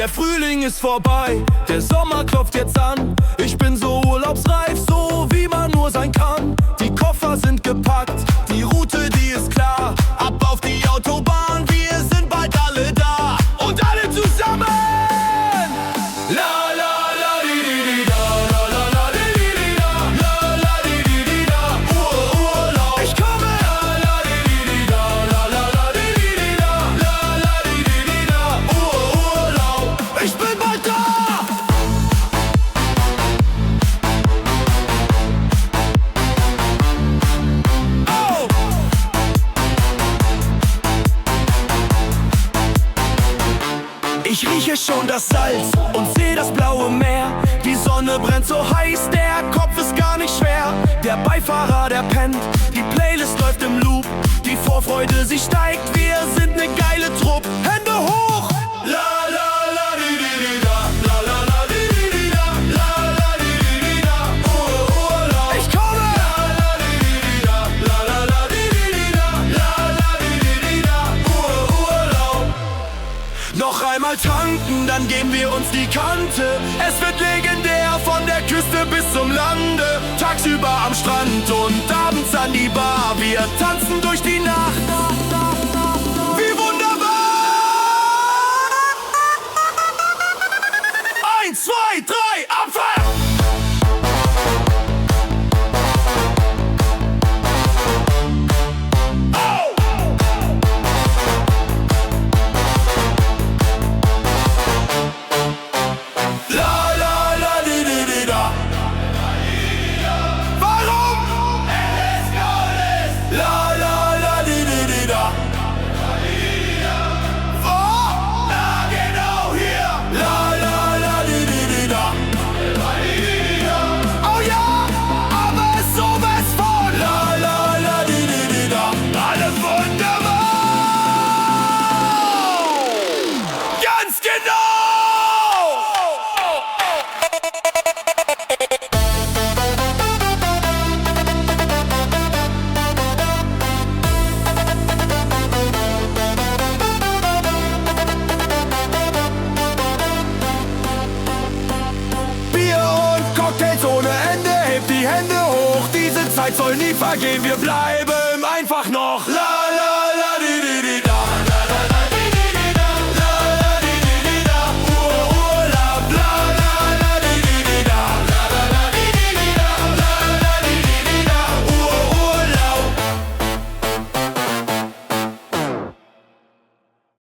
Der Frühling ist vorbei, der Sommer klopft jetzt an. Ich bin so urlaubsreif, so wie man nur sein kann. Die Koffer sind gepackt, die Route, die ist klar. Ab auf die Autobahn, wir sind bald alle da. Und alle zusammen! La la la di di di da, la la la di di di da, la la di di di da. Urlaub, ich komme. La la di di di da, la la la di di di da, la la di di di da. Urlaub, ich bin bald da. Oh! Ich rieche schon das Salz und seh das blaue Meer. Die Sonne brennt so heiß, der Kopf ist gar nicht schwer. Der Beifahrer, der pennt, die Playlist läuft im Loop. Die Vorfreude, sie steigt, wir sind ne geile Trupp. Hände hoch! La la la di di di da, la la la di di di da, la la di di di da. Urlaub, ich komme! La la di di di da, la la la di di di da, la la di di di da. Urlaub. Noch einmal tanken, dann geben wir uns die Kante. Es wird legendär von der Küste bis zum Lande. Tagsüber am Strand und abends an die Bar. Wir tanzen durch die Nacht. Wie wunderbar! 1, 2, 3, Abfahrt! La la la di di di da. Warum? La la la di di di da. Wo? Na genau hier. La la la di di di da. Oh ja, aber sowas von. La la la di di di da. Alle wunderbar. Ganz genau. Bier und Cocktails ohne Ende, hebt die Hände hoch. Diese Zeit soll nie vergehen, wir bleiben